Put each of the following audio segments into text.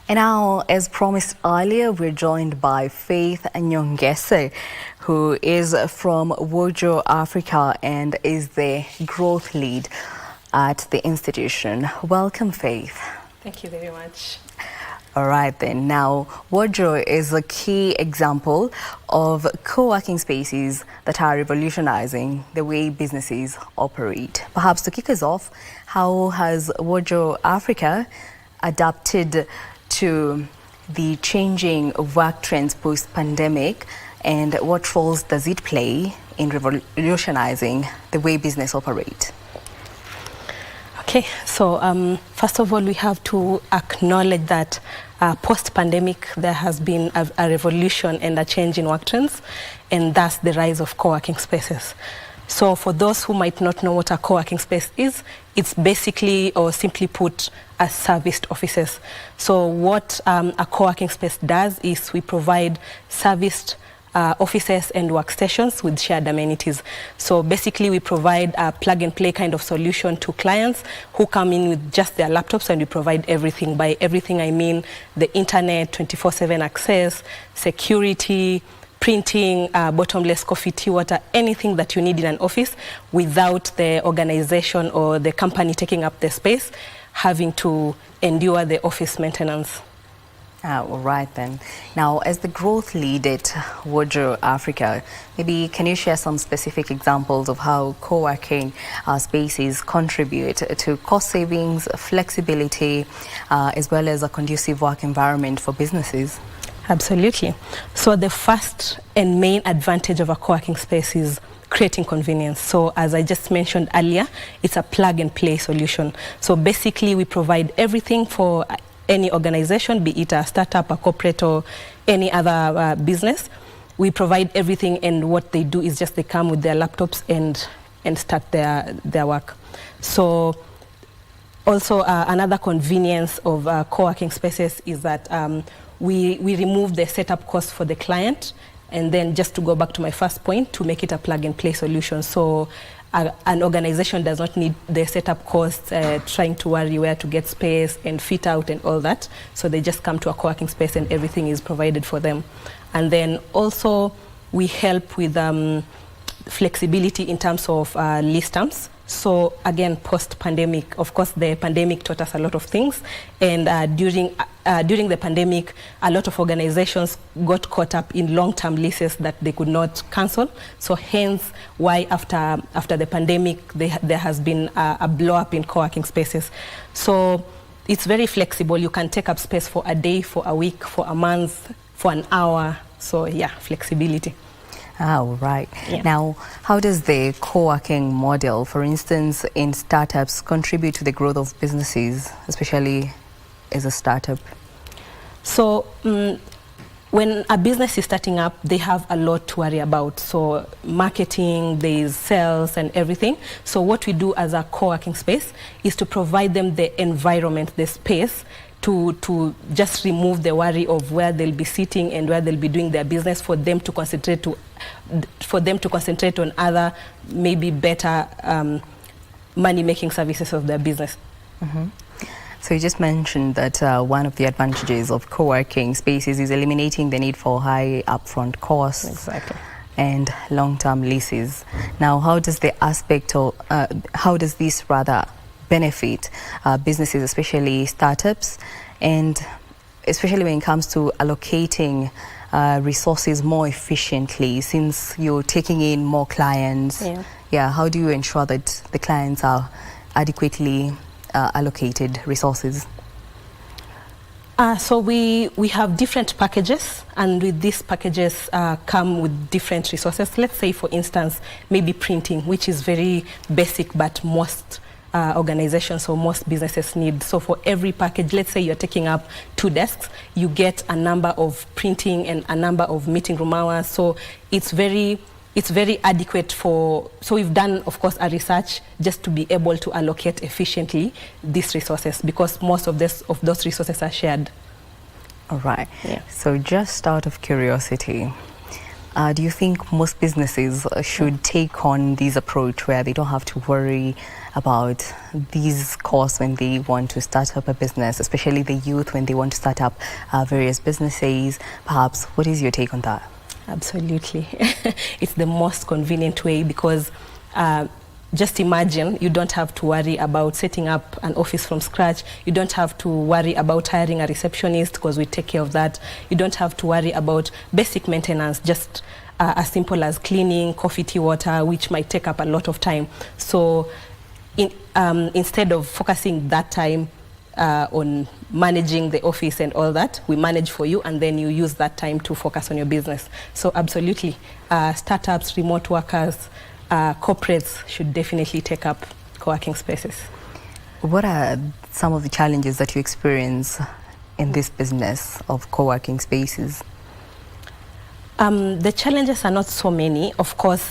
And now, as promised earlier, we're joined by Faith Nyongese, who is from Wojo, Africa, and is the growth lead at the institution. Welcome, Faith. Thank you very much. All right then. Now, Wojo is a key example of co-working spaces that are revolutionizing the way businesses operate. Perhaps to kick us off, how has Wojo Africa adapted to the changing work trends post-pandemic, and what roles does it play in revolutionizing the way business operates? Okay, so first of all, we have to acknowledge that post-pandemic, there has been a revolution and a change in work trends, and thus the rise of co-working spaces. So for those who might not know what a co-working space is, it's basically, or simply put, as serviced offices. So what a co-working space does is we provide serviced offices and workstations with shared amenities. So basically we provide a plug-and-play kind of solution to clients who come in with just their laptops, and we provide everything. By everything I mean the internet, 24/7 access, security, printing, bottomless coffee, tea, water, anything that you need in an office without the organization or the company taking up the space, having to endure the office maintenance. All right then. Now, as the growth lead at Wojo Africa, maybe can you share some specific examples of how co-working spaces contribute to cost savings, flexibility, as well as a conducive work environment for businesses? Absolutely. So the first and main advantage of a co-working space is creating convenience. So as I just mentioned earlier, it's a plug-and-play solution. So basically we provide everything for any organization, be it a startup, a corporate, or any other business. We provide everything, and what they do is just they come with their laptops and start their work. So also another convenience of co-working spaces is that we remove the setup cost for the client, and then just to go back to my first point, to make it a plug-and-play solution. So an organization does not need the setup costs, trying to worry where to get space and fit out and all that. So they just come to a co-working space and everything is provided for them. And then also we help with flexibility in terms of lease terms. So again, post-pandemic, of course, the pandemic taught us a lot of things. And during the pandemic, a lot of organizations got caught up in long-term leases that they could not cancel. So hence why after the pandemic, there has been a blow-up in co-working spaces. So it's very flexible. You can take up space for a day, for a week, for a month, for an hour. So yeah, flexibility. Oh, right. Yeah. Now, how does the co-working model, for instance, in startups, contribute to the growth of businesses, especially as a startup? So when a business is starting up, they have a lot to worry about. So marketing, there's sales and everything. So what we do as a co-working space is to provide them the environment, the space, to just remove the worry of where they'll be sitting and where they'll be doing their business, for them to concentrate on other, maybe better money-making services of their business. Mm-hmm. So you just mentioned that one of the advantages of co-working spaces is eliminating the need for high upfront costs. Exactly. And long-term leases. Now, how does this benefit businesses, especially startups, and especially when it comes to allocating resources more efficiently, since you're taking in more clients? Yeah, how do you ensure that the clients are adequately allocated resources? So we have different packages, and with these packages come with different resources. Let's say, for instance, maybe printing, which is very basic, but most organizations or most businesses need. So for every package, let's say you're taking up 2 desks, you get a number of printing and a number of meeting room hours. So it's very adequate for, so we've done, of course, a research just to be able to allocate efficiently these resources, because most of those resources are shared. All right. Yeah. So just out of curiosity, Do you think most businesses should take on this approach where they don't have to worry about these costs when they want to start up a business, especially the youth when they want to start up various businesses? Perhaps, what is your take on that? Absolutely. It's the most convenient way because just imagine you don't have to worry about setting up an office from scratch. You don't have to worry about hiring a receptionist because we take care of that. You don't have to worry about basic maintenance, just as simple as cleaning, coffee, tea, water, which might take up a lot of time. So instead of focusing that time on managing the office and all that, we manage for you, and then you use that time to focus on your business. So absolutely, startups, remote workers, corporates should definitely take up co-working spaces. What are some of the challenges that you experience in this business of co-working spaces? The challenges are not so many. Of course,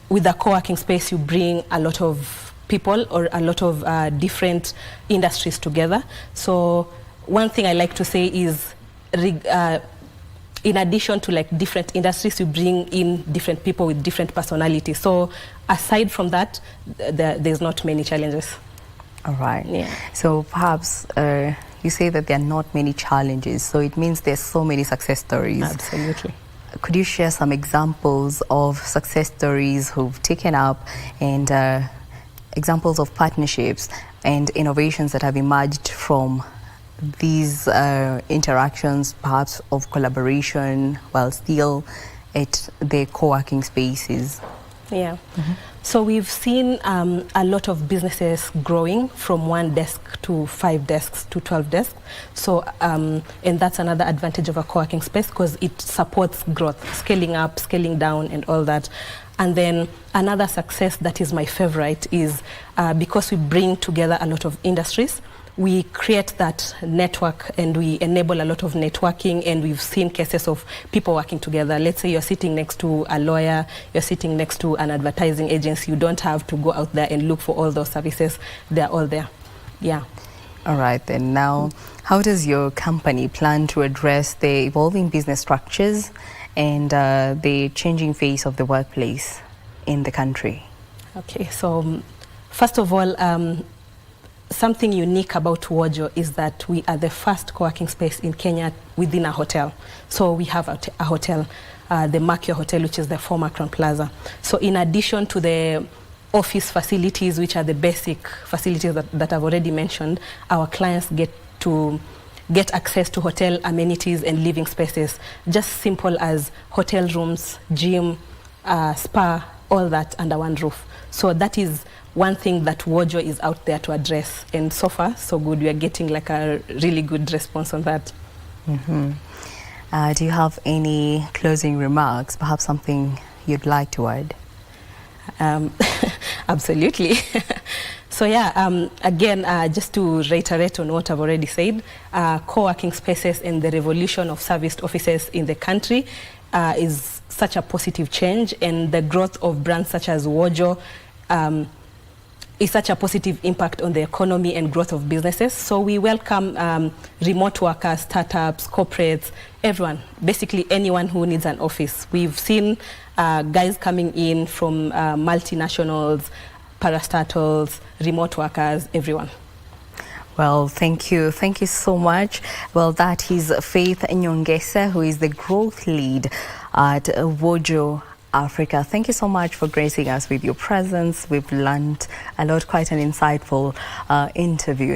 with a co-working space, you bring a lot of people or a lot of different industries together. So one thing I like to say is, in addition to like different industries, you bring in different people with different personalities. So aside from that, there's not many challenges. All right. Yeah. So perhaps you say that there are not many challenges, so it means there's so many success stories. Absolutely. Could you share some examples of success stories who've taken up, and examples of partnerships and innovations that have emerged from these interactions, perhaps of collaboration, while still at the co-working spaces? Yeah. So we've seen a lot of businesses growing from 1 desk to 5 desks to 12 desks. So, and that's another advantage of a co-working space because it supports growth, scaling up, scaling down, and all that. And then another success that is my favorite is because we bring together a lot of industries, we create that network and we enable a lot of networking, and we've seen cases of people working together. Let's say you're sitting next to a lawyer, you're sitting next to an advertising agency. You don't have to go out there and look for all those services. They're all there. Yeah. All right, then. Now, how does your company plan to address the evolving business structures and the changing face of the workplace in the country? Okay, so first of all, something unique about Wojo is that we are the first co-working space in Kenya within a hotel. So we have a hotel, the Makio Hotel, which is the former Crown Plaza. So in addition to the office facilities, which are the basic facilities that I've already mentioned, our clients get access to hotel amenities and living spaces, just simple as hotel rooms, gym, spa, all that under one roof. So that is one thing that Wojo is out there to address, and so far so good. We are getting like a really good response on that. Do you have any closing remarks, perhaps something you'd like to add? Absolutely. So yeah, again, just to reiterate on what I've already said, co-working spaces and the revolution of serviced offices in the country is such a positive change, and the growth of brands such as Wojo is such a positive impact on the economy and growth of businesses. So we welcome remote workers, startups, corporates, everyone, basically anyone who needs an office. We've seen guys coming in from multinationals, parastatals, remote workers, everyone. Well, thank you. Thank you so much. Well, that is Faith Nyongesa, who is the growth lead at Wojo Africa. Thank you so much for gracing us with your presence. We've learned a lot, quite an insightful interview.